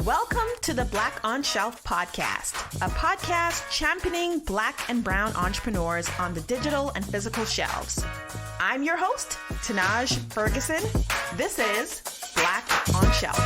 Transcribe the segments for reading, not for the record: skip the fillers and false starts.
Welcome to the Black on Shelf podcast, a podcast championing Black and brown entrepreneurs on the digital and physical shelves. I'm your host, Tanaj Ferguson. This is Black on Shelf.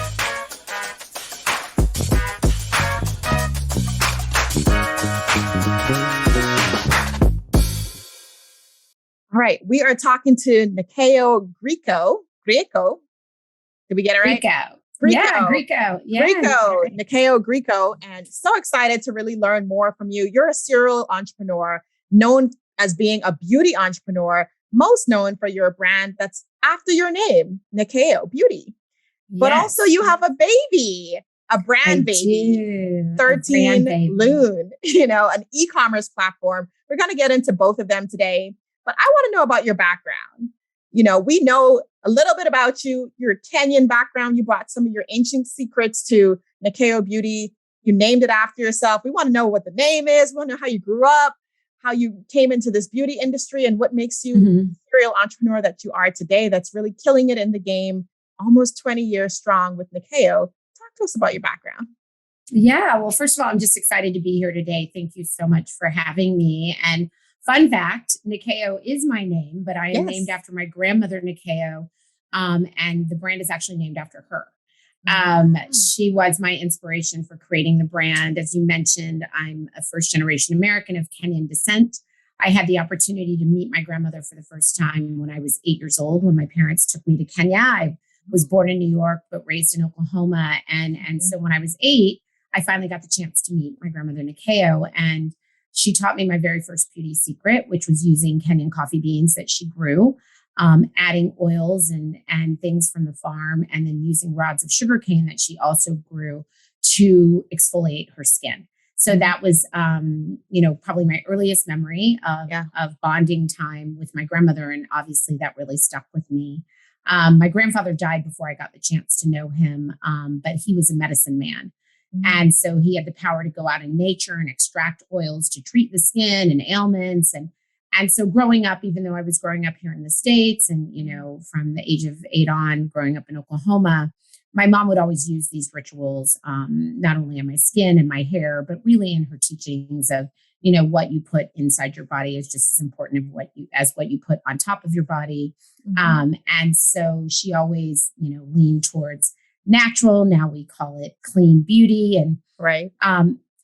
All right, we are talking to Nyakio Greco. Did we get it right? Greco. Nyakio Greco. And so excited to really learn more from you. You're a serial entrepreneur, known as being a beauty entrepreneur, most known for your brand that's after your name, Nyakio Beauty. But also you have a baby, a brand baby, 13 Lune, an e-commerce platform. We're going to get into both of them today. But I want to know about your background. We know a little bit about you, your Kenyan background. You brought some of your ancient secrets to Nyakio Beauty. You named it after yourself. We want to know what the name is. We want to know how you grew up, how you came into this beauty industry, and what makes you the serial entrepreneur that you are today that's really killing it in the game, almost 20 years strong with Nyakio. Talk to us about your background. Yeah, well, first of all, I'm just excited to be here today. Thank you so much for having me. And fun fact, Nyakio is my name, but I am named after my grandmother, Nyakio, and the brand is actually named after her. She was my inspiration for creating the brand. As you mentioned, I'm a first-generation American of Kenyan descent. I had the opportunity to meet my grandmother for the first time when I was 8 years old, when my parents took me to Kenya. I was born in New York, but raised in Oklahoma. And so when I was 8, I finally got the chance to meet my grandmother, Nyakio, and she taught me my very first beauty secret, which was using Kenyan coffee beans that she grew, adding oils and things from the farm, and then using rods of sugarcane that she also grew to exfoliate her skin. So that was, probably my earliest memory of bonding time with my grandmother. And obviously that really stuck with me. My grandfather died before I got the chance to know him, but he was a medicine man. And so he had the power to go out in nature and extract oils to treat the skin and ailments. And so growing up, even though I was growing up here in the States and, from the age of 8 on, growing up in Oklahoma, my mom would always use these rituals, not only on my skin and my hair, but really in her teachings of, what you put inside your body is just as important as what you put on top of your body. And so she always, leaned towards natural. Now we call it clean beauty. And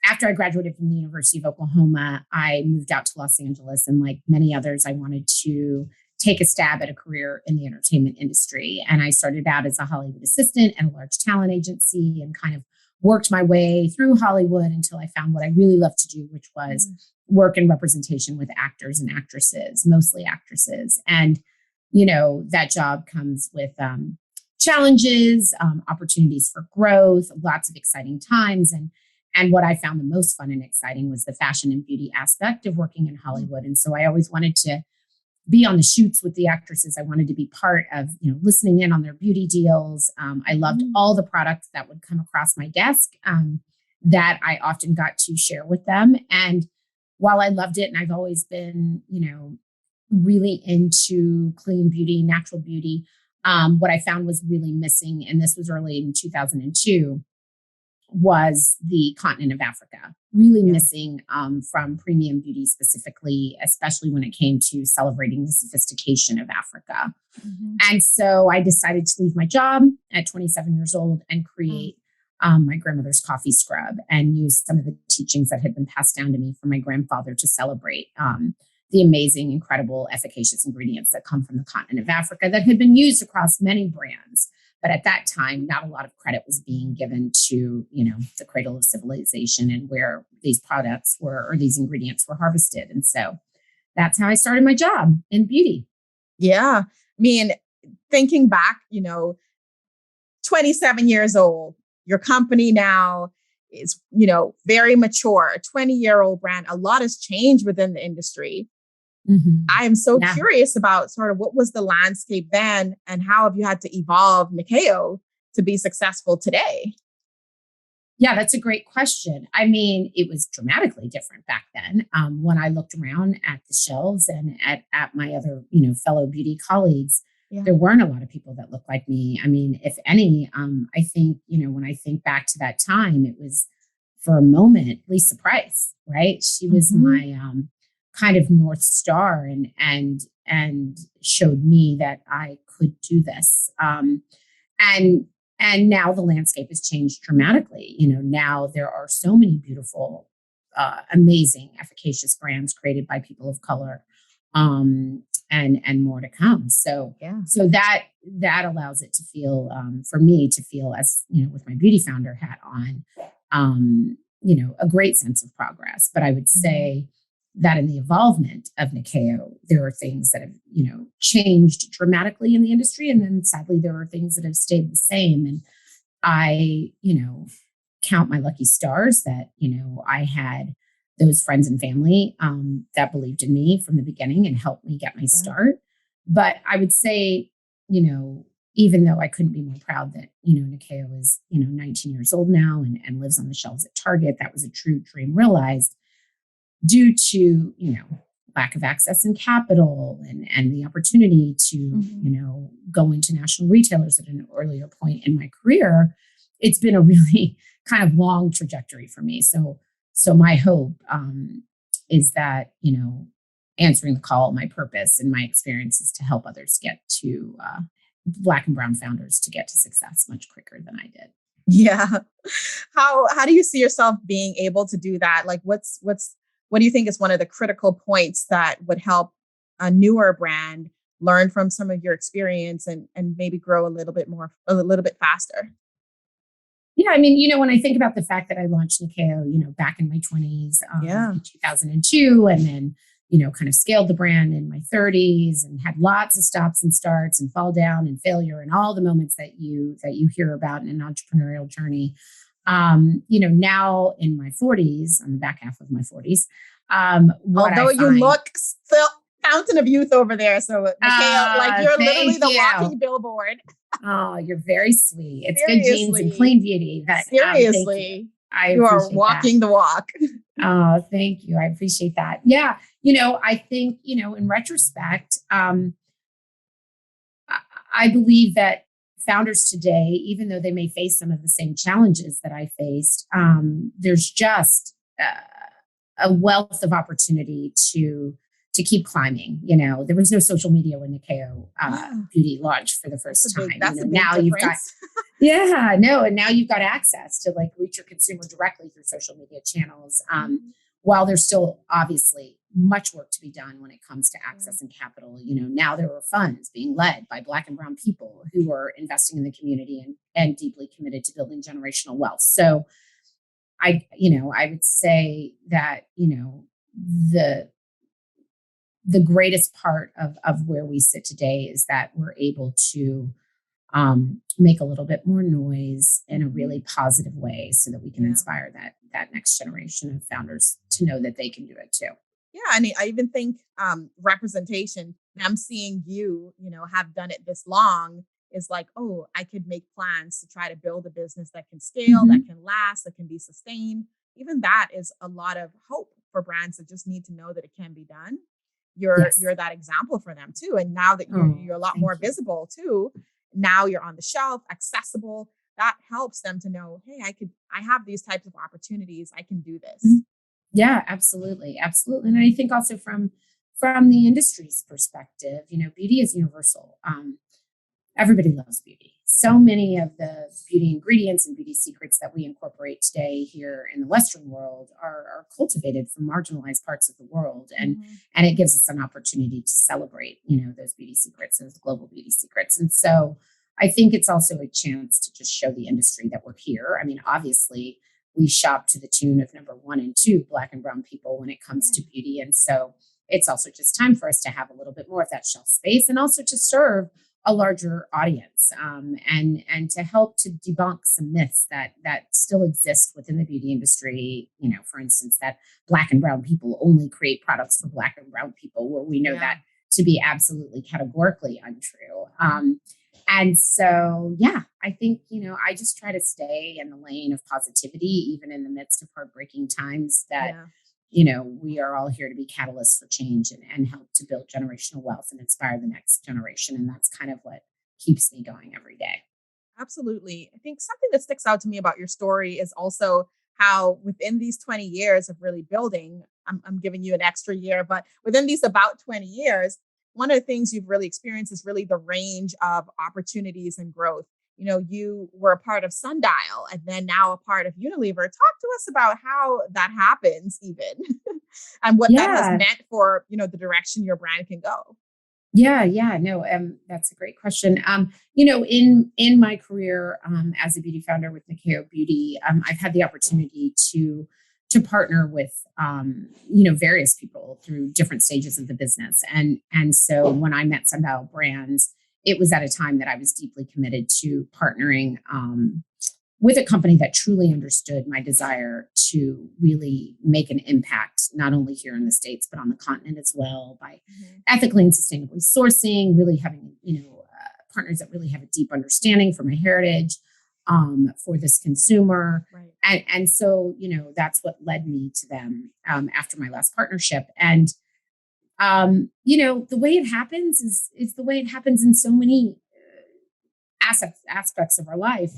after I graduated from the University of Oklahoma, I moved out to Los Angeles. And like many others, I wanted to take a stab at a career in the entertainment industry. And I started out as a Hollywood assistant at a large talent agency and kind of worked my way through Hollywood until I found what I really loved to do, which was work in representation with actors and actresses, mostly actresses. And, that job comes with challenges, opportunities for growth, lots of exciting times. And what I found the most fun and exciting was the fashion and beauty aspect of working in Hollywood. And so I always wanted to be on the shoots with the actresses. I wanted to be part of, listening in on their beauty deals. I loved all the products that would come across my desk that I often got to share with them. And while I loved it, and I've always been, really into clean beauty, natural beauty, what I found was really missing, and this was early in 2002, was the continent of Africa, really missing from premium beauty specifically, especially when it came to celebrating the sophistication of Africa. And so I decided to leave my job at 27 years old and create my grandmother's coffee scrub and use some of the teachings that had been passed down to me from my grandfather to celebrate the amazing, incredible, efficacious ingredients that come from the continent of Africa that had been used across many brands. But at that time, not a lot of credit was being given to, the cradle of civilization and where these products were, or these ingredients were harvested. And so that's how I started my job in beauty. Yeah. I mean, thinking back, 27 years old, your company now is, very mature, a 20-year-old brand. A lot has changed within the industry. I am so curious about sort of what was the landscape then and how have you had to evolve Nyakio to be successful today? Yeah, that's a great question. I mean, it was dramatically different back then. When I looked around at the shelves and at my other, fellow beauty colleagues, Yeah. there weren't a lot of people that looked like me. I mean, if any, I think, when I think back to that time, it was for a moment, Lisa Price, right? She was my kind of North Star and showed me that I could do this. And now the landscape has changed dramatically. Now there are so many beautiful, amazing, efficacious brands created by people of color, and more to come. So that allows it to feel, for me to feel, as with my beauty founder hat on, a great sense of progress. But I would say that in the evolvement of Nyakio, there are things that have, changed dramatically in the industry. And then sadly, there are things that have stayed the same. And I, count my lucky stars that, I had those friends and family that believed in me from the beginning and helped me get my start. But I would say, even though I couldn't be more proud that, Nyakio is, 19 years old now and lives on the shelves at Target, that was a true dream realized due to, lack of access and capital and the opportunity to, go into national retailers at an earlier point in my career. It's been a really kind of long trajectory for me. So my hope is that, answering the call, my purpose and my experience is to help others get to Black and brown founders to get to success much quicker than I did. Yeah. How do you see yourself being able to do that? Like what do you think is one of the critical points that would help a newer brand learn from some of your experience and maybe grow a little bit faster? Yeah, I mean, when I think about the fact that I launched Nyakio, back in my 20s, in 2002, and then, kind of scaled the brand in my 30s and had lots of stops and starts and fall down and failure and all the moments that you hear about in an entrepreneurial journey. Now in my 40s, on the back half of my 40s, although you look still fountain of youth over there, so Nyakio, like you're literally the walking billboard. Oh, you're very sweet. It's good genes and clean beauty. Seriously, you are walking the walk. Oh, thank you. I appreciate that. Yeah. I think, in retrospect, I believe that founders today, even though they may face some of the same challenges that I faced, there's just a wealth of opportunity to keep climbing. There was no social media when Nyakio Beauty launched for the first time. Now you've got, and now you've got access to like reach your consumer directly through social media channels. While there's still obviously much work to be done when it comes to access and capital, now there are funds being led by Black and brown people who are investing in the community and deeply committed to building generational wealth. So I would say that, the greatest part of where we sit today is that we're able to make a little bit more noise in a really positive way so that we can inspire that next generation of founders to know that they can do it too. Yeah. I mean, I even think representation, them seeing you, have done it this long is like, oh, I could make plans to try to build a business that can scale, that can last, that can be sustained. Even that is a lot of hope for brands that just need to know that it can be done. You're that example for them too. And now that you're a lot more visible too, now you're on the shelf, accessible. That helps them to know, hey, I have these types of opportunities. I can do this. Yeah, absolutely. Absolutely. And I think also from the industry's perspective, beauty is universal. Everybody loves beauty. So many of the beauty ingredients and beauty secrets that we incorporate today here in the Western world are cultivated from marginalized parts of the world. And it gives us an opportunity to celebrate, those beauty secrets, those global beauty secrets. And so I think it's also a chance to just show the industry that we're here. I mean, obviously we shop to the tune of number 1 and 2 Black and brown people when it comes to beauty. And so it's also just time for us to have a little bit more of that shelf space and also to serve a larger audience, and to help to debunk some myths that still exist within the beauty industry. For instance, that Black and brown people only create products for Black and brown people, where we know that to be absolutely categorically untrue. And so, I think, I just try to stay in the lane of positivity, even in the midst of heartbreaking times that, we are all here to be catalysts for change and help to build generational wealth and inspire the next generation. And that's kind of what keeps me going every day. Absolutely. I think something that sticks out to me about your story is also how within these 20 years of really building, I'm giving you an extra year, but within these about 20 years, one of the things you've really experienced is really the range of opportunities and growth. You were a part of Sundial and then now a part of Unilever. Talk to us about how that happens even and what that has Yeah. meant for, the direction your brand can go. Yeah, no, that's a great question. In my career as a beauty founder with Nyakio Beauty, I've had the opportunity to partner with various people through different stages of the business, and so when I met Sundial Brands, it was at a time that I was deeply committed to partnering with a company that truly understood my desire to really make an impact, not only here in the States, but on the continent as well, by ethically and sustainably sourcing, really having, partners that really have a deep understanding for my heritage, for this consumer. Right. And so, that's what led me to them after my last partnership. And, the way it happens is the way it happens in so many aspects of our life.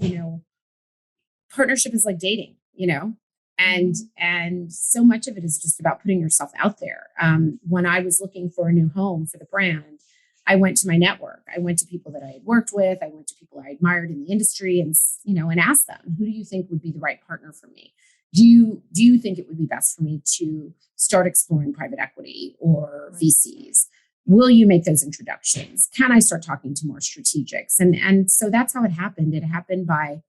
Partnership is like dating, and so much of it is just about putting yourself out there. When I was looking for a new home for the brand, I went to my network. I went to people that I had worked with. I went to people I admired in the industry, and asked them, who do you think would be the right partner for me? Do you think it would be best for me to start exploring private equity or VCs? Will you make those introductions? Can I start talking to more strategics? And so that's how it happened. It happened by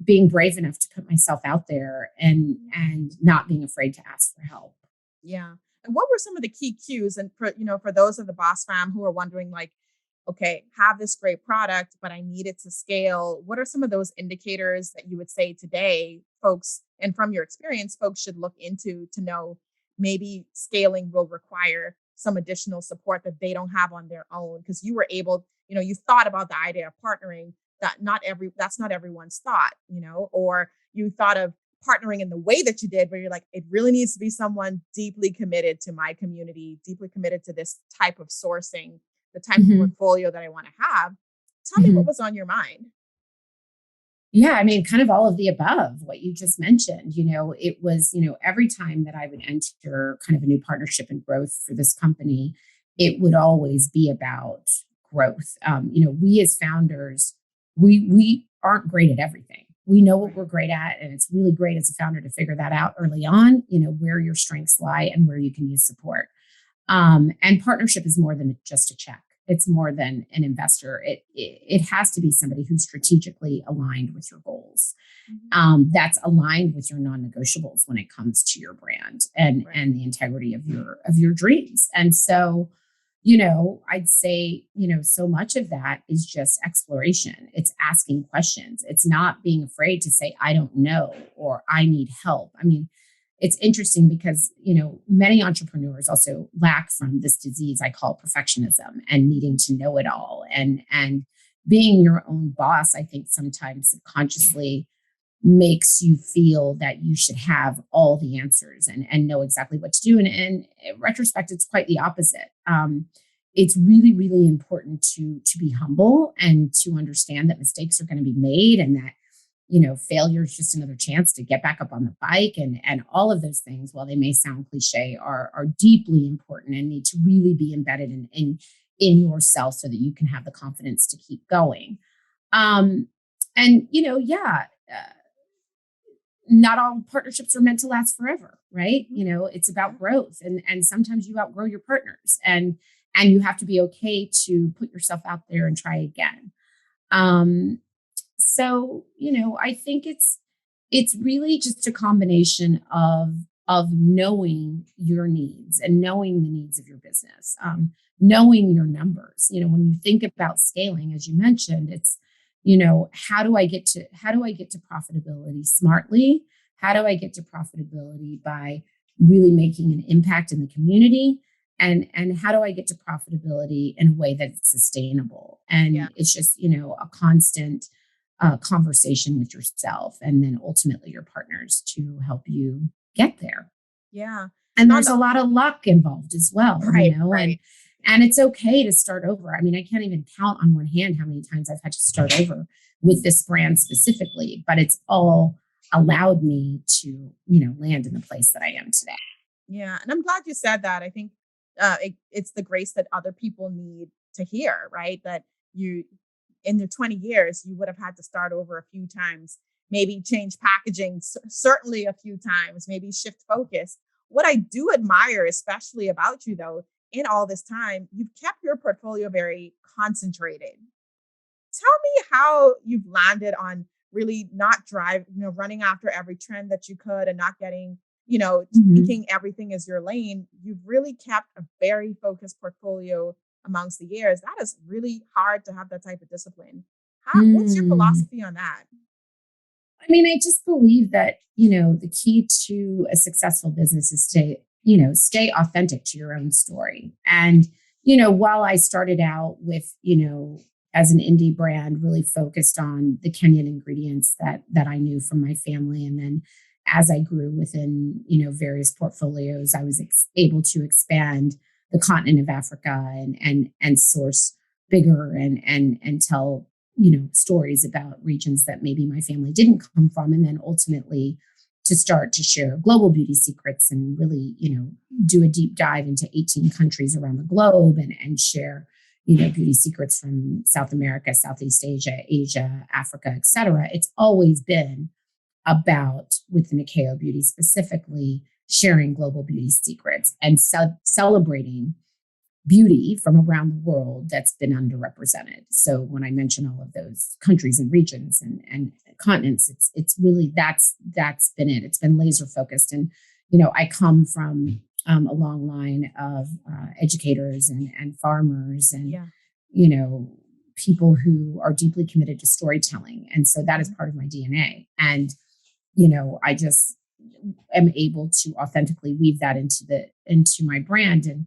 being brave enough to put myself out there and not being afraid to ask for help. Yeah. And what were some of the key cues? And for those of the Boss fam who are wondering, like, okay, have this great product, but I need it to scale. What are some of those indicators that you would say today, folks, and from your experience, folks should look into to know maybe scaling will require some additional support that they don't have on their own? Because you were able, you thought about the idea of partnering that's not everyone's thought, or you thought of partnering in the way that you did, where you're like, it really needs to be someone deeply committed to my community, deeply committed to this type of sourcing, the type of portfolio that I want to have. Tell me what was on your mind. Yeah, I mean, kind of all of the above, what you just mentioned. It was, every time that I would enter kind of a new partnership and growth for this company, it would always be about growth. We as founders, we aren't great at everything. We know what we're great at, and it's really great as a founder to figure that out early on, where your strengths lie and where you can use support. And partnership is more than just a check. It's more than an investor. It has to be somebody who's strategically aligned with your goals. That's aligned with your non-negotiables when it comes to your brand and the integrity of your dreams. And so, I'd say, so much of that is just exploration. It's asking questions. It's not being afraid to say, I don't know, or I need help. I mean, it's interesting because, many entrepreneurs also lack from this disease I call perfectionism and needing to know it all. And being your own boss, I think sometimes subconsciously makes you feel that you should have all the answers and know exactly what to do. And in retrospect, it's quite the opposite. It's really, really important to be humble and to understand that mistakes are going to be made, and that, failure is just another chance to get back up on the bike, and all of those things, while they may sound cliche, are deeply important and need to really be embedded in yourself so that you can have the confidence to keep going. Not all partnerships are meant to last forever, right? It's about growth, and sometimes you outgrow your partners, and you have to be okay to put yourself out there and try again. So, I think it's really just a combination of knowing your needs and knowing the needs of your business, knowing your numbers. When you think about scaling, as you mentioned, it's, how do I get to profitability smartly? How do I get to profitability by really making an impact in the community? And how do I get to profitability in a way that's sustainable? And it's just, a constant conversation with yourself, and then ultimately your partners, to help you get there. Yeah. And there's a lot of luck involved as well, right, you know, right. and it's okay to start over. I mean, I can't even count on one hand how many times I've had to start over with this brand specifically, but it's all allowed me to, you know, land in the place that I am today. Yeah. And I'm glad you said that. I think it's the grace that other people need to hear, right? That you, in your 20 years, you would have had to start over a few times, maybe change packaging, certainly a few times, maybe shift focus. What I do admire, especially about you though, in all this time, you've kept your portfolio very concentrated. Tell me how you've landed on really not running after every trend that you could and not getting, Mhm. thinking everything is your lane. You've really kept a very focused portfolio amongst the years. That is really hard to have that type of discipline. What's your Mm. philosophy on that? I mean, I just believe that, you know, the key to a successful business is stay authentic to your own story. And, you know, while I started out with, you know, as an indie brand, really focused on the Kenyan ingredients that I knew from my family. And then as I grew within, you know, various portfolios, I was able to expand the continent of Africa and source bigger and tell, you know, stories about regions that maybe my family didn't come from, and then ultimately to start to share global beauty secrets and really, you know, do a deep dive into 18 countries around the globe and share, you know, beauty secrets from South America, Southeast Asia, Asia, Africa, etc. It's always been about, with the Nyakio Beauty specifically, sharing global beauty secrets and celebrating beauty from around the world that's been underrepresented. So when I mention all of those countries and regions and continents, it's really that's been it. It's been laser focused. And you know, I come from a long line of educators and farmers and Yeah. you know, people who are deeply committed to storytelling, and so that is Mhm. part of my DNA. And you know, I just am able to authentically weave that into my brand.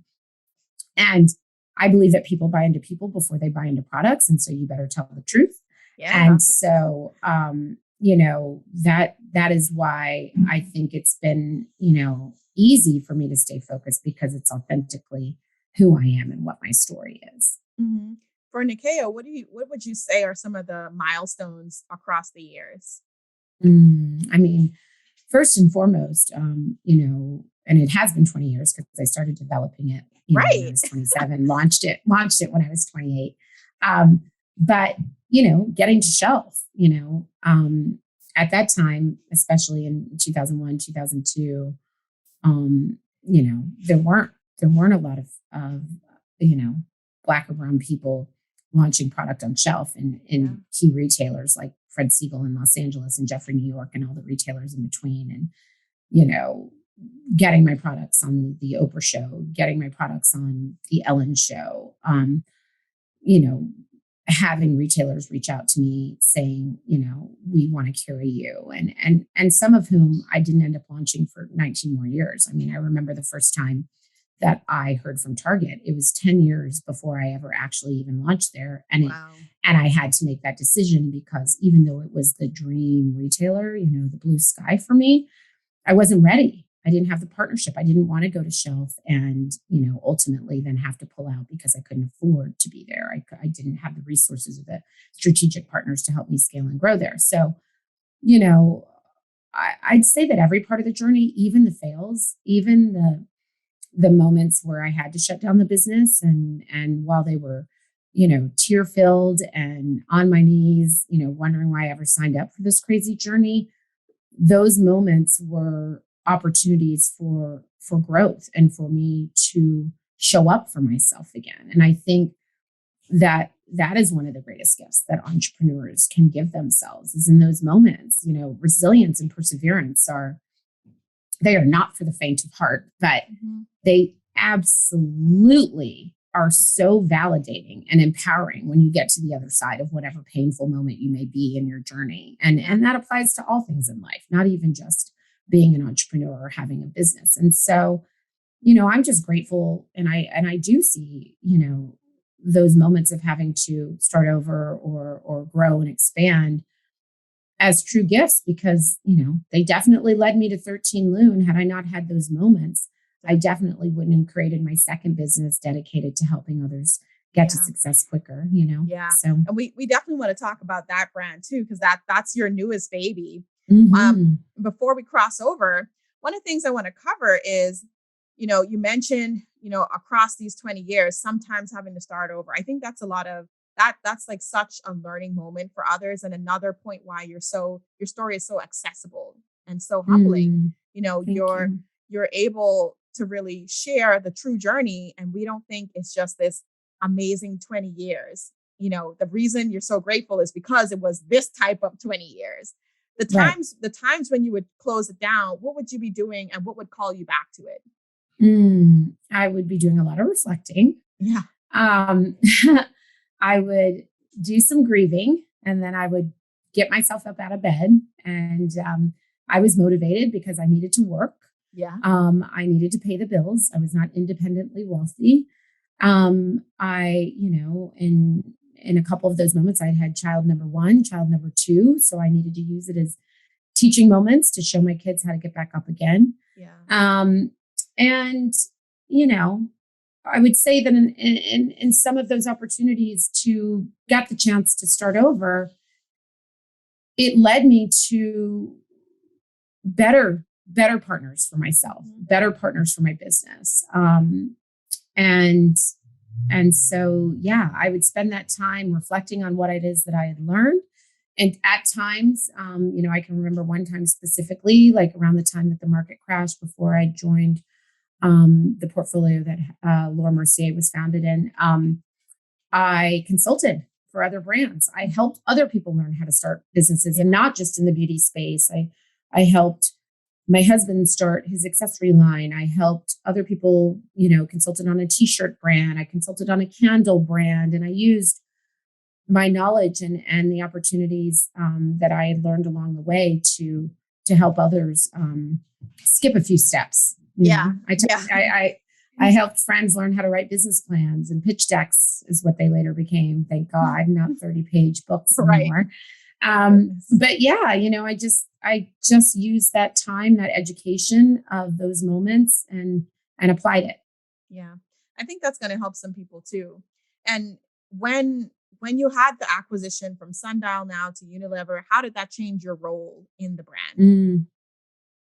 And I believe that people buy into people before they buy into products. And so you better tell the truth. Yeah. And so, you know, that is why I think it's been, you know, easy for me to stay focused because it's authentically who I am and what my story is. Hmm. For Nikeo, what would you say are some of the milestones across the years? I mean, first and foremost, you know, and it has been 20 years because I started developing it, you know, when I Right. was 27, launched it when I was 28. Um, but, you know, getting to shelf, you know, at that time, especially in 2001, 2002, you know, there weren't a lot of, you know, black or brown people launching product on shelf Yeah. in key retailers like Fred Siegel in Los Angeles and Jeffrey New York and all the retailers in between. And, you know, getting my products on the Oprah show, getting my products on the Ellen show, you know, having retailers reach out to me saying, you know, we want to carry you. And some of whom I didn't end up launching for 19 more years. I mean, I remember the first time that I heard from Target. It was 10 years before I ever actually even launched there. Wow. And I had to make that decision because even though it was the dream retailer, you know, the blue sky for me, I wasn't ready. I didn't have the partnership. I didn't want to go to shelf and, you know, ultimately then have to pull out because I couldn't afford to be there. I didn't have the resources or the strategic partners to help me scale and grow there. So, you know, I'd say that every part of the journey, even the fails, even the moments where I had to shut down the business and while they were, you know, tear filled and on my knees, you know, wondering why I ever signed up for this crazy journey, those moments were opportunities for growth and for me to show up for myself again. And I think that that is one of the greatest gifts that entrepreneurs can give themselves is in those moments. You know, resilience and perseverance are they are not for the faint of heart, but Mhm. they absolutely are so validating and empowering when you get to the other side of whatever painful moment you may be in your journey. And that applies to all things in life, not even just being an entrepreneur or having a business. And so, you know, I'm just grateful and I do see, you know, those moments of having to start over or grow and expand as true gifts because, they definitely led me to 13 Lune. Had I not had those moments, I definitely wouldn't have created my second business dedicated to helping others get to success quicker. Yeah. So, And we definitely want to talk about that brand too, because that's your newest baby. Before we cross over, one of the things I want to cover is, you mentioned, across these 20 years, sometimes having to start over. I think that's a lot of that's like such a learning moment for others. And another point why your story is so accessible and so humbling. Thank you. You're able to really share the true journey. And we don't think it's just this amazing 20 years. The reason you're so grateful is because it was this type of 20 years. The times when you would close it down, what would you be doing and what would call you back to it? I would be doing a lot of reflecting. Yeah. I would do some grieving and then I would get myself up out of bed and I was motivated because I needed to work. Yeah. I needed to pay the bills. I was not independently wealthy. In a couple of those moments, I'd had child number 1, child number 2. So I needed to use it as teaching moments to show my kids how to get back up again. Yeah. And, I would say that in some of those opportunities to get the chance to start over, it led me to better partners for myself, better partners for my business. And so, I would spend that time reflecting on what it is that I had learned. And at times, I can remember one time specifically, like around the time that the market crashed before I joined the portfolio that Laura Mercier was founded in. I consulted for other brands. I helped other people learn how to start businesses and not just in the beauty space. I helped my husband start his accessory line. I helped other people, consulted on a t-shirt brand. I consulted on a candle brand, and I used my knowledge and the opportunities that I had learned along the way to help others skip a few steps. I helped friends learn how to write business plans, and pitch decks is what they later became. Thank God, not 30-page books anymore. But I just used that time, that education of those moments and applied it. Yeah. I think that's going to help some people too. And when you had the acquisition from Sundial now to Unilever, how did that change your role in the brand?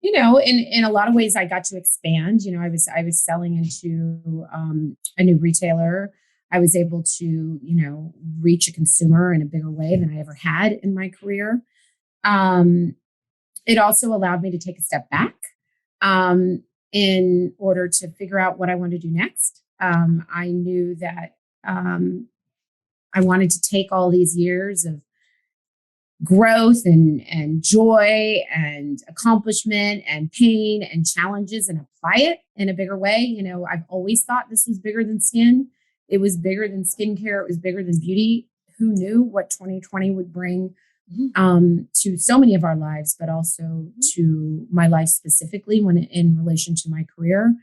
In a lot of ways I got to expand. I was selling into a new retailer. I was able to, reach a consumer in a bigger way than I ever had in my career. It also allowed me to take a step back in order to figure out what I wanted to do next. I knew that I wanted to take all these years of growth and joy and accomplishment and pain and challenges and apply it in a bigger way. I've always thought this was bigger than skin. It was bigger than skincare. It was bigger than beauty. Who knew what 2020 would bring to so many of our lives, but also to my life specifically when in relation to my career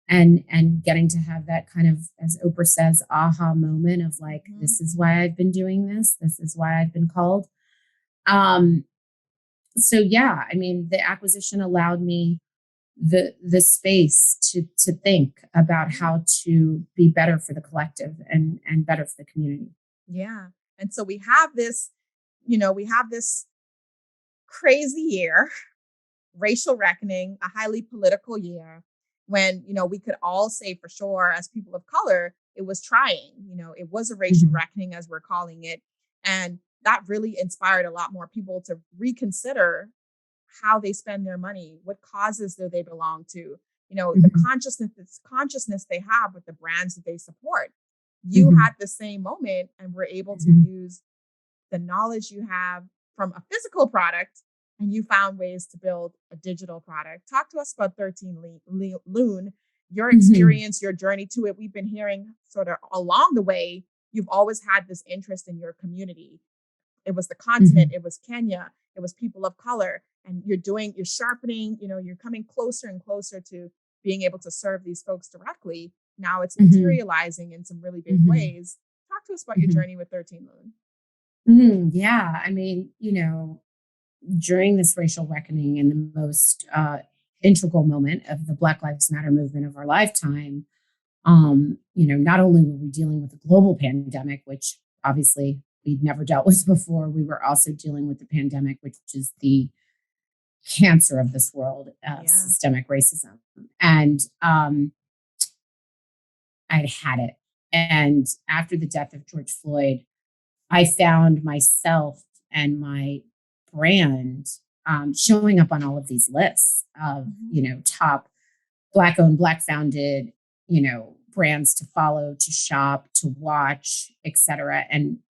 and getting to have that kind of, as Oprah says, aha moment of like, this is why I've been doing this. This is why I've been called. The acquisition allowed me the space to think about how to be better for the collective and better for the community. Yeah. And so we have this crazy year, racial reckoning, a highly political year when, we could all say for sure as people of color, it was trying, it was a racial reckoning as we're calling it. And that really inspired a lot more people to reconsider how they spend their money, what causes do they belong to, the consciousness they have with the brands that they support. You had the same moment and were able to use the knowledge you have from a physical product and you found ways to build a digital product. Talk to us about 13 Lune, your experience, your journey to it. We've been hearing sort of along the way, you've always had this interest in your community. It was the continent, it was Kenya, it was people of color, and you're sharpening, you're coming closer and closer to being able to serve these folks directly. Now it's materializing in some really big ways. Talk to us about your journey with 13 Lune. Yeah. I mean, during this racial reckoning and the most integral moment of the Black Lives Matter movement of our lifetime, not only were we dealing with a global pandemic, which obviously we'd never dealt with before, we were also dealing with the pandemic, which is the cancer of this world, systemic racism. And I'd had it. And after the death of George Floyd, I found myself and my brand showing up on all of these lists of, top Black owned, Black founded, brands to follow, to shop, to watch, et cetera. And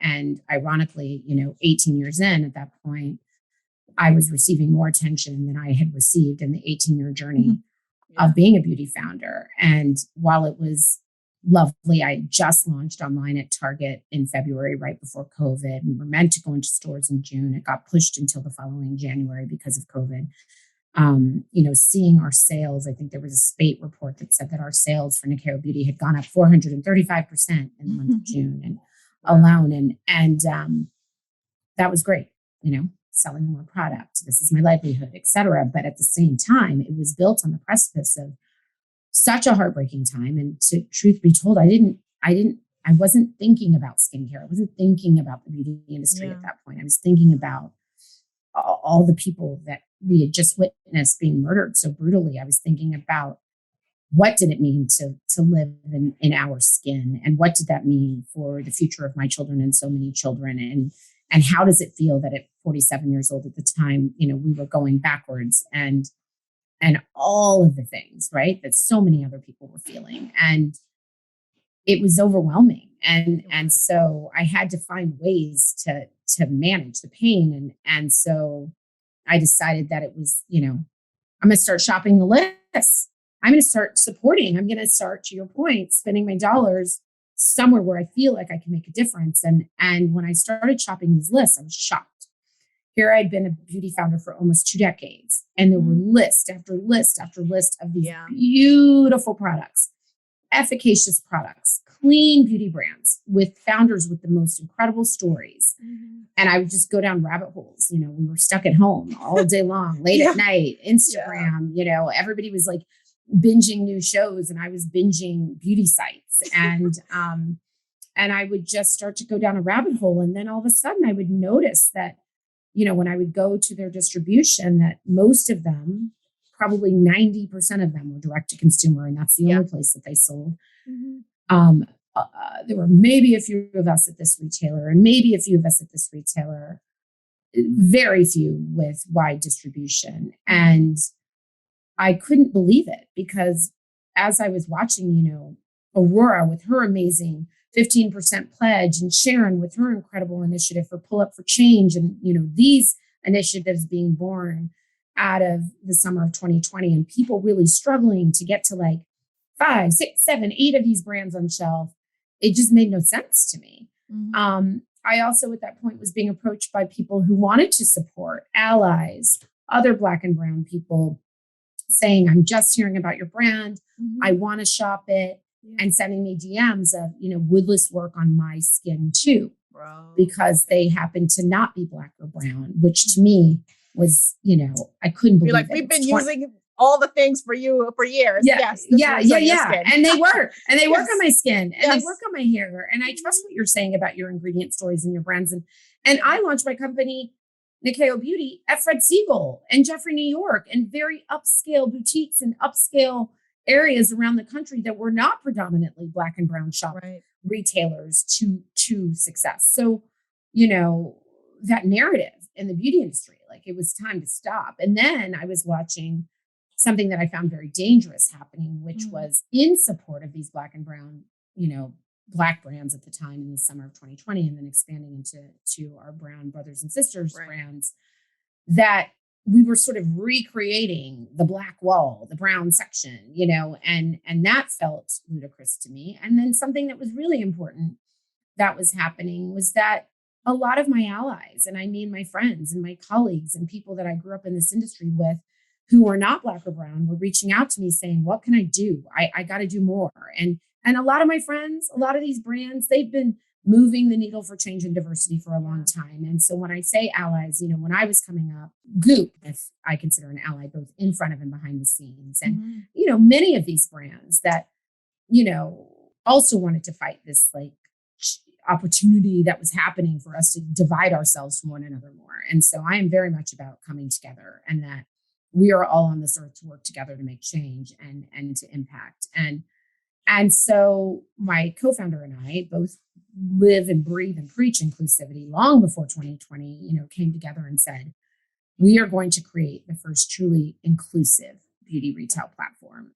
ironically, 18 years in at that point, I was receiving more attention than I had received in the 18-year journey of being a beauty founder. And while it was lovely, I just launched online at Target in February, right before COVID. We were meant to go into stores in June. It got pushed until the following January because of COVID. Seeing our sales, I think there was a Spate report that said that our sales for Nyakio Beauty had gone up 435% in the month of June and alone. And that was great, selling more product. This is my livelihood, et cetera. But at the same time, it was built on the precipice of such a heartbreaking time. And to truth be told, I wasn't thinking about skincare. I wasn't thinking about the beauty industry at that point. I was thinking about all the people that we had just witnessed being murdered so brutally. I was thinking about what did it mean to live in our skin, and what did that mean for the future of my children and so many children, and how does it feel that at 47 years old at the time, we were going backwards, and all of the things, right, that so many other people were feeling. And it was overwhelming. And so I had to find ways to manage the pain. And so I decided that it was, I'm going to start shopping the list. I'm going to start supporting. I'm going to start, to your point, spending my dollars somewhere where I feel like I can make a difference. And when I started shopping these lists, I was shocked. Here I'd been a beauty founder for almost 2 decades, and there were list after list after list of these beautiful products, efficacious products, clean beauty brands with founders with the most incredible stories. And I would just go down rabbit holes. We were stuck at home all day long, late at night, Instagram, everybody was like binging new shows, and I was binging beauty sites. And I would just start to go down a rabbit hole. And then all of a sudden I would notice that, when I would go to their distribution, that most of them, probably 90% of them, were direct to consumer. And that's the only place that they sold. There were maybe a few of us at this retailer, and maybe a few of us at this retailer, very few with wide distribution. And I couldn't believe it, because as I was watching, Aurora with her amazing 15% pledge, and Sharon with her incredible initiative for Pull Up for Change, and, these initiatives being born out of the summer of 2020, and people really struggling to get to like 5, 6, 7, 8 of these brands on shelf. It just made no sense to me. I also at that point was being approached by people who wanted to support, allies, other Black and brown people, saying, I'm just hearing about your brand. I want to shop it. And sending me DMs of, would this work on my skin too? Because they happen to not be Black or brown, which to me was, I couldn't believe it. We've been using all the things for you for years. Yes. And they work. And they work on my skin, and they work on my hair. And I trust what you're saying about your ingredient stories and your brands. And I launched my company, Nyakio Beauty, at Fred Siegel and Jeffrey, New York, and very upscale boutiques and upscale areas around the country that were not predominantly Black and brown shop retailers to success. So, that narrative in the beauty industry, like, it was time to stop. And then I was watching something that I found very dangerous happening, which was in support of these Black and brown, Black brands at the time in the summer of 2020, and then expanding into our brown brothers and sisters brands, that we were sort of recreating the Black wall, the brown section, and that felt ludicrous to me. And then something that was really important that was happening was that a lot of my allies, and I mean my friends and my colleagues and people that I grew up in this industry with, who are not Black or brown, were reaching out to me saying, what can I do? I got to do more. And a lot of my friends, a lot of these brands, they've been moving the needle for change and diversity for a long time. And so when I say allies, when I was coming up, Goop, if I consider an ally, both in front of and behind the scenes. And, many of these brands that, also wanted to fight this like opportunity that was happening for us to divide ourselves from one another more. And so I am very much about coming together, and that we are all on this earth to work together to make change and to impact. And so my co-founder and I both live and breathe and preach inclusivity long before 2020, came together and said, we are going to create the first truly inclusive beauty retail platform,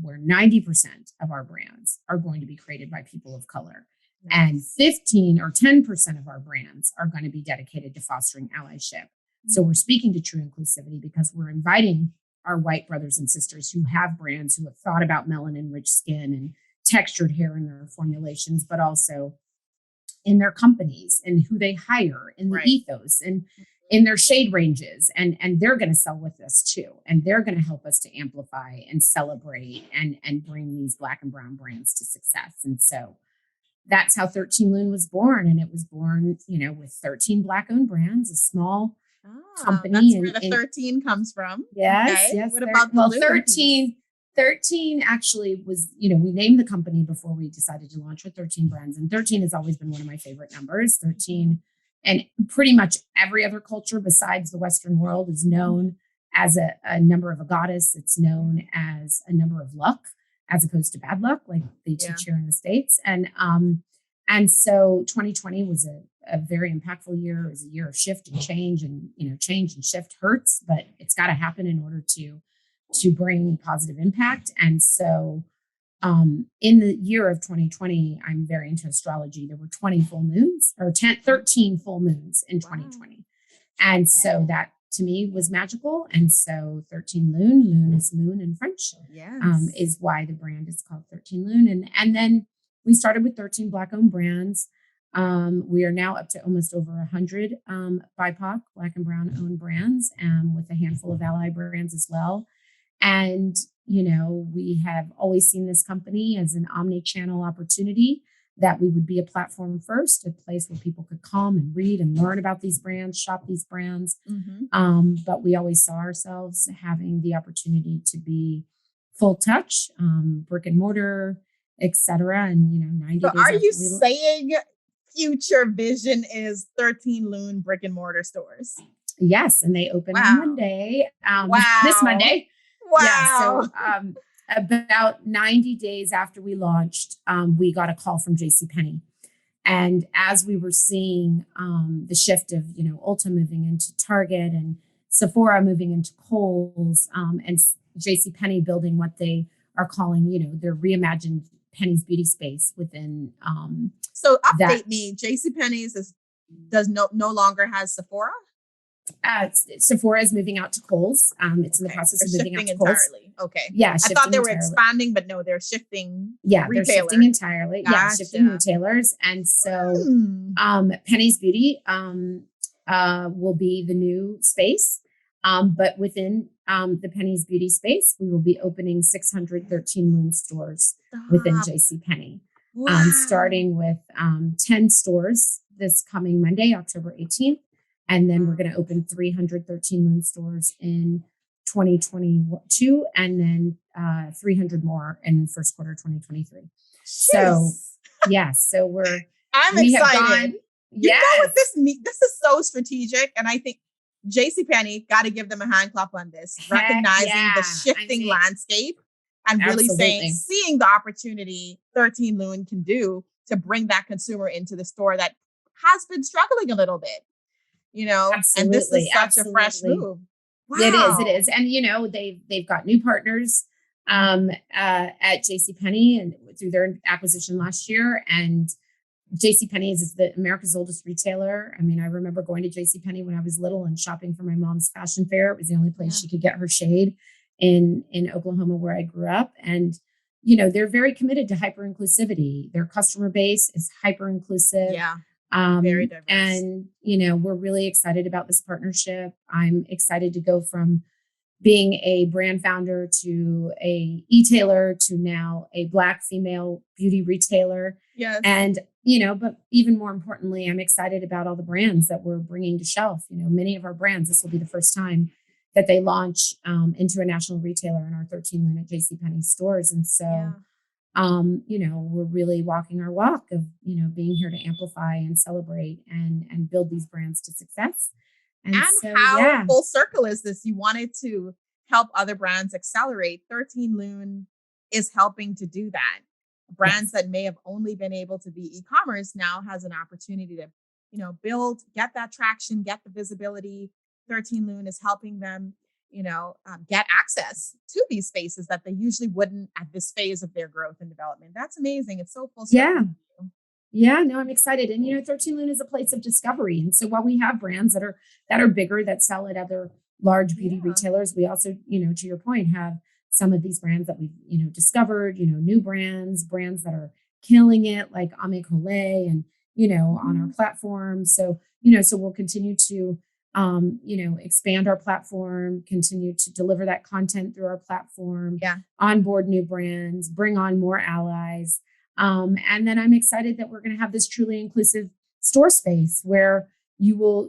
where 90% of our brands are going to be created by people of color. And 15 or 10% of our brands are going to be dedicated to fostering allyship. So we're speaking to true inclusivity because we're inviting our white brothers and sisters who have brands, who have thought about melanin-rich skin and textured hair in their formulations, but also in their companies and who they hire, in the ethos and in their shade ranges. And they're going to sell with us too. And they're going to help us to amplify and celebrate and bring these Black and brown brands to success. And so that's how 13 Lune was born. And it was born, with 13 Black owned brands, a small company. That's where the 13 comes from. Yes. Okay. Yes. What about the Lune 13 actually was, we named the company before we decided to launch with 13 brands. And 13 has always been one of my favorite numbers. 13, and pretty much every other culture besides the Western world is known as a number of a goddess. It's known as a number of luck, as opposed to bad luck, like they teach here in the States. And so 2020 was a very impactful year. It was a year of shift and change, and, change and shift hurts, but it's got to happen in order to bring positive impact. And so in the year of 2020, I'm very into astrology. There were 20 full moons, or 13 full moons in 2020. And so that to me was magical. And so 13 Lune is moon in French, is why the brand is called 13 Lune. And then we started with 13 Black owned brands. We are now up to almost over 100 BIPOC, Black and brown owned brands, with a handful of ally brands as well. And, we have always seen this company as an omni-channel opportunity, that we would be a platform first, a place where people could come and read and learn about these brands, shop these brands. But we always saw ourselves having the opportunity to be full touch, brick and mortar, et cetera. And, 90 so days. Are you saying future vision is 13 Lune brick and mortar stores? Yes. And they open on Monday, this Monday. Wow. Yeah, so about 90 days after we launched, we got a call from JCPenney. And as we were seeing the shift of, Ulta moving into Target and Sephora moving into Kohl's, and JCPenney building what they are calling, their reimagined Penny's beauty space within. So update me, JCPenney's no longer has Sephora? Sephora is moving out to Kohl's. It's in the process of moving out to Kohl's. Entirely. Okay. Yeah. I thought they were expanding, but no, they're shifting. Yeah, retailer. They're shifting entirely. Gotcha. Yeah, shifting retailers. And so Penny's Beauty will be the new space. But within the Penny's Beauty space, we will be opening 613 Lune stores within JCPenney. Starting with 10 stores this coming Monday, October 18th. And then we're going to open 313 Lune stores in 2022, and then 300 more in first quarter 2023. Jeez. So, so I'm excited. You know what this means? This is so strategic, and I think JCPenney got to give them a hand clap on this, recognizing the shifting landscape and really seeing the opportunity 13 Lune can do to bring that consumer into the store that has been struggling a little bit. And this is such a fresh move. Wow. It is. And, they've got new partners at JCPenney and through their acquisition last year. And JCPenney is America's oldest retailer. I mean, I remember going to JCPenney when I was little and shopping for my mom's fashion fair. It was the only place she could get her shade in Oklahoma, where I grew up. And, they're very committed to hyper inclusivity. Their customer base is hyper inclusive. Yeah. Very diverse. And, we're really excited about this partnership. I'm excited to go from being a brand founder to a e-tailer to now a Black female beauty retailer. Yes. And but even more importantly, I'm excited about all the brands that we're bringing to shelf. Many of our brands, this will be the first time that they launch into a national retailer in our 13 Lune at JCPenney stores. And so, we're really walking our walk of, being here to amplify and celebrate and build these brands to success. And so, how full circle is this? You wanted to help other brands accelerate. 13 Lune is helping to do that. Brands that may have only been able to be e-commerce now has an opportunity to, build, get that traction, get the visibility. 13 Lune is helping them, get access to these spaces that they usually wouldn't at this phase of their growth and development. That's amazing. It's so full circle. Yeah, no, I'm excited. And 13 Lune is a place of discovery. And so while we have brands that are bigger that sell at other large beauty retailers, we also, to your point, have some of these brands that we've, discovered, new brands that are killing it, like Ame Collet and, on our platform. So, so we'll continue to, expand our platform, continue to deliver that content through our platform, onboard new brands, bring on more allies. And then I'm excited that we're going to have this truly inclusive store space where you will,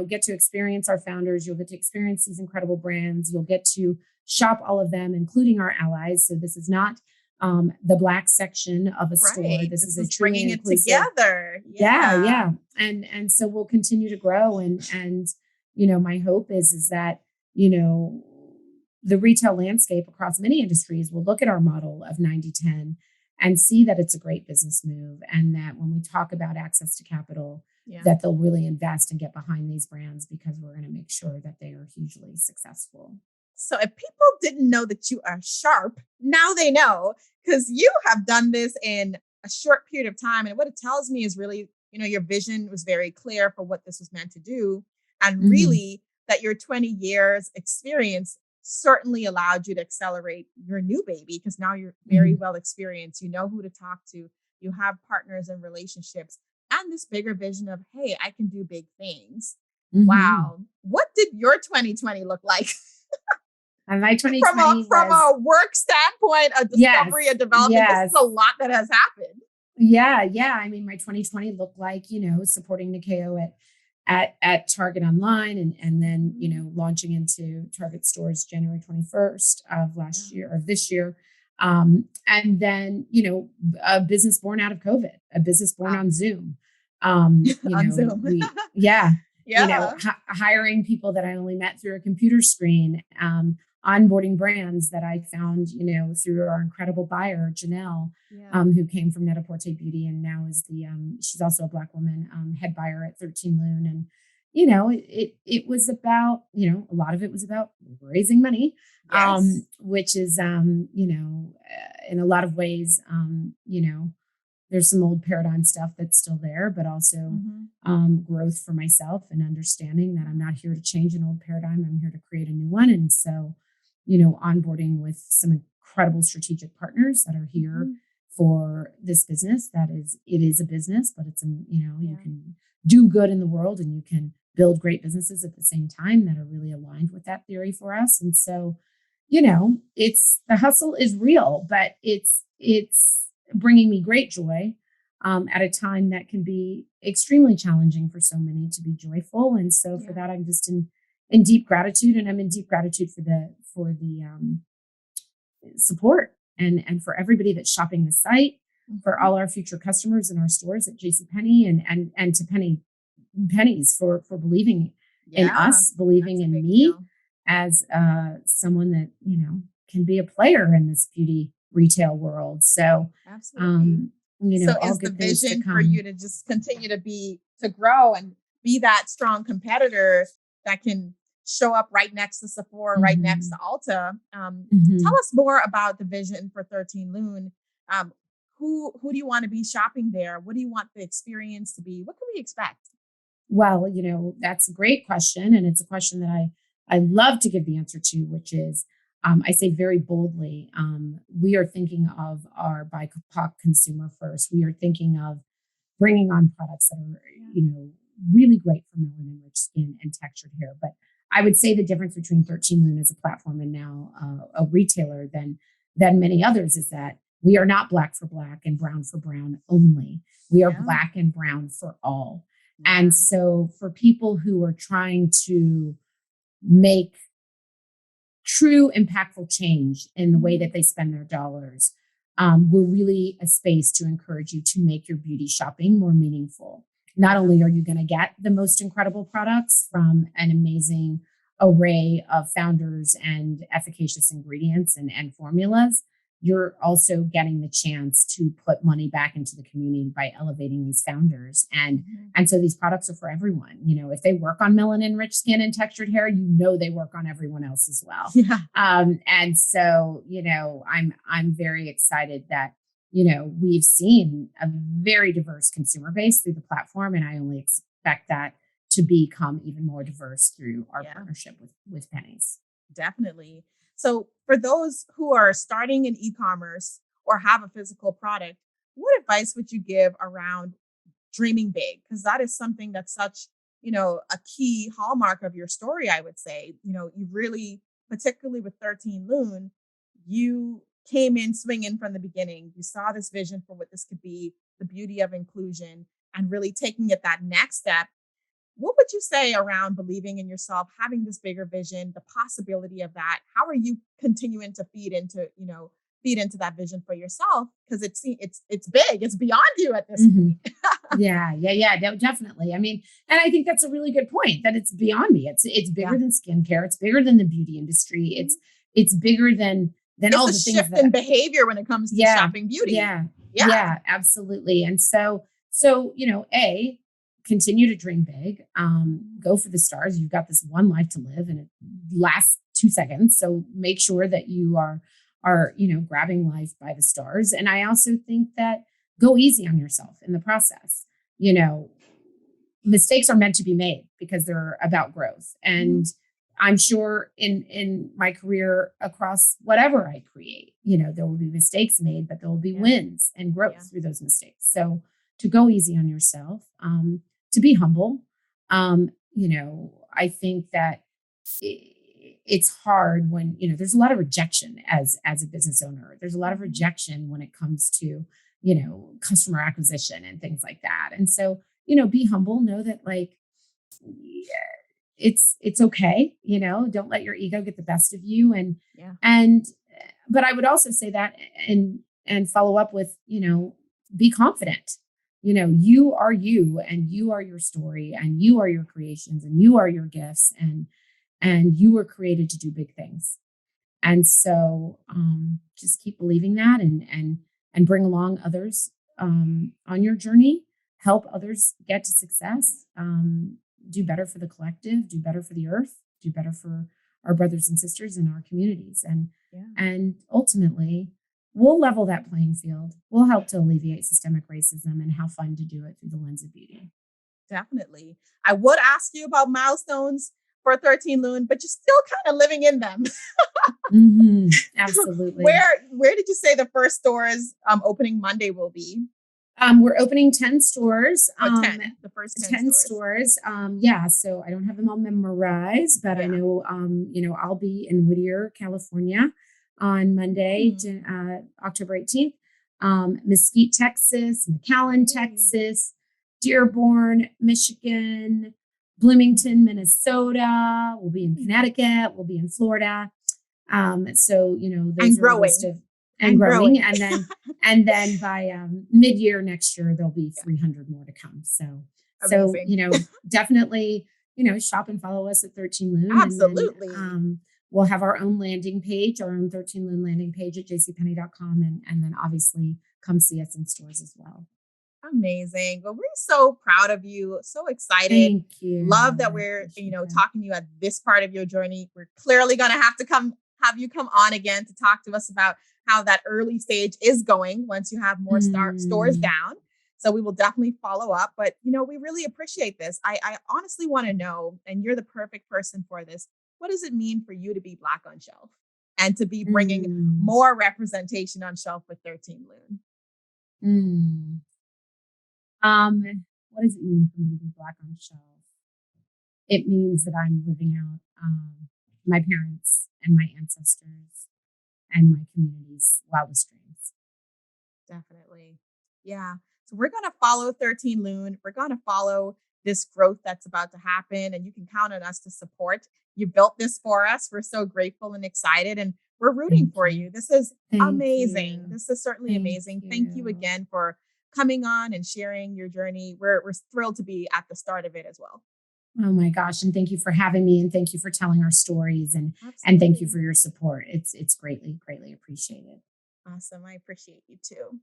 get to experience our founders. You'll get to experience these incredible brands. You'll get to shop all of them, including our allies. So this is not the black section of a store. This is a truly bringing inclusive, it together. Yeah. And so we'll continue to grow. And my hope is that, the retail landscape across many industries will look at our model of 90-10 and see that it's a great business move. And that when we talk about access to capital, that they'll really invest and get behind these brands because we're going to make sure that they are hugely successful. So if people didn't know that you are sharp, now they know, because you have done this in a short period of time. And what it tells me is really, your vision was very clear for what this was meant to do. And really that your 20 years experience certainly allowed you to accelerate your new baby, because now you're very well experienced. You know who to talk to. You have partners and relationships and this bigger vision of, hey, I can do big things. Wow. What did your 2020 look like? And my 2020 from a work standpoint, a discovery, a development, this is a lot that has happened. Yeah. I mean, my 2020 looked like, supporting Nyakio at Target online and then, launching into Target stores January 21st of this year. And then, a business born out of COVID, a business born on Zoom. On Zoom. Hiring people that I only met through a computer screen, onboarding brands that I found, through our incredible buyer, Janelle, who came from Net-a-Porter Beauty and now is she's also a Black woman, head buyer at 13 Lune. And, it was about, a lot of it was about raising money, which is, in a lot of ways, there's some old paradigm stuff that's still there, but also growth for myself and understanding that I'm not here to change an old paradigm. I'm here to create a new one. And so, onboarding with some incredible strategic partners that are here for this business. It is a business, but it's, you can do good in the world and you can build great businesses at the same time that are really aligned with that theory for us. And so, it's the hustle is real, but it's bringing me great joy at a time that can be extremely challenging for so many to be joyful. And so for that, I'm just in deep gratitude, and I'm in deep gratitude for the support and for everybody that's shopping the site, for all our future customers in our stores at JCPenney and to Pennies for believing in us, believing in me deal. As someone that, can be a player in this beauty retail world. So, absolutely. So is the vision for you to just continue to grow and be that strong competitor that can show up right next to Sephora, right next to Ulta. Tell us more about the vision for 13 Lune. Who do you want to be shopping there? What do you want the experience to be? What can we expect? Well, that's a great question. And it's a question that I love to give the answer to, which is, I say very boldly, we are thinking of our BIPOC consumer first. We are thinking of bringing on products that are, really great for melanin-rich skin and textured hair. But I would say the difference between 13 Lune as a platform and now a retailer than many others is that We are not black for black and brown for brown only. We are Yeah. black and brown for all. Yeah. And so for people who are trying to make true impactful change in the way that they spend their dollars, we're really a space to encourage you to make your beauty shopping more meaningful. Not only are you going to get the most incredible products from an amazing array of founders and efficacious ingredients and formulas, you're also getting the chance to put money back into the community by elevating these founders. And so these products are for everyone. If they work on melanin rich skin and textured hair, they work on everyone else as well. Yeah. And so, I'm very excited that, we've seen a very diverse consumer base through the platform. And I only expect that to become even more diverse through our partnership with Pennies. Definitely. So for those who are starting in e-commerce or have a physical product, what advice would you give around dreaming big? Because that is something that's such, a key hallmark of your story, I would say. You really, particularly with 13 Lune, you came in swinging from the beginning. You saw this vision for what this could be, the beauty of inclusion, and really taking it that next step. What would you say around believing in yourself, having this bigger vision, the possibility of that? How are you continuing to feed into that vision for yourself? Because it's big, it's beyond you at this point. Yeah, definitely. I mean, and I think that's a really good point, that it's beyond me. It's bigger than skincare. It's bigger than the beauty industry. It's bigger than all the things. It's a shift in behavior when it comes to shopping beauty. Yeah, absolutely. And so continue to dream big. Go for the stars. You've got this one life to live, and it lasts 2 seconds. So make sure that you are grabbing life by the stars. And I also think that go easy on yourself in the process. Mistakes are meant to be made because they're about growth. And I'm sure in my career across whatever I create, there will be mistakes made, but there will be wins and growth through those mistakes. So to go easy on yourself, to be humble. I think that it's hard when, there's a lot of rejection as a business owner. There's a lot of rejection when it comes to, customer acquisition and things like that. And so, be humble, know that it's okay. Don't let your ego get the best of you. But I would also say that and follow up with, be confident. You are you, and you are your story, and you are your creations, and you are your gifts, and you were created to do big things. And so just keep believing that, and bring along others on your journey, help others get to success, do better for the collective, do better for the earth, do better for our brothers and sisters in our communities. And ultimately, we'll level that playing field. We'll help to alleviate systemic racism and have fun to do it through the lens of beauty. Definitely. I would ask you about milestones for 13 Lune, but you're still kind of living in them. Absolutely. Where did you say the first stores opening Monday will be? We're opening 10 stores. 10, the first 10 stores. So I don't have them all memorized, but I know, I'll be in Whittier, California on Monday, October 18th. Mesquite, Texas, McAllen, Texas, Dearborn, Michigan, Bloomington, Minnesota. We'll be in Connecticut. We'll be in Florida. Those and growing. And growing. And then by mid-year next year, there'll be 300 more to come. So definitely, shop and follow us at 13 Lune. Absolutely. And then, we'll have our own landing page, our own 13 Lune landing page at jcpenney.com. And then obviously come see us in stores as well. Amazing. Well, we're so proud of you. So excited. Thank you. Love that we're, talking to you at this part of your journey. We're clearly going to have you come on again to talk to us about how that early stage is going once you have more stores down. So we will definitely follow up. But, we really appreciate this. I honestly want to know, and you're the perfect person for this, what does it mean for you to be Black on shelf and to be bringing more representation on shelf with 13 Lune? What does it mean for me to be Black on shelf? It means that I'm living out my parents and my ancestors and my community's wildest dreams. Definitely. Yeah. So we're going to follow 13 Lune. We're going to follow this growth that's about to happen, and you can count on us to support. You built this for us. We're so grateful and excited, and we're rooting Thank for you. you. This is Thank amazing. you. This is certainly Thank amazing. Thank you you. again for coming on and sharing your journey. We're thrilled to be at the start of it as well. Oh my gosh. And thank you for having me and thank you for telling our stories and thank you Absolutely. for your support. It's greatly, greatly appreciated. Awesome. I appreciate you too.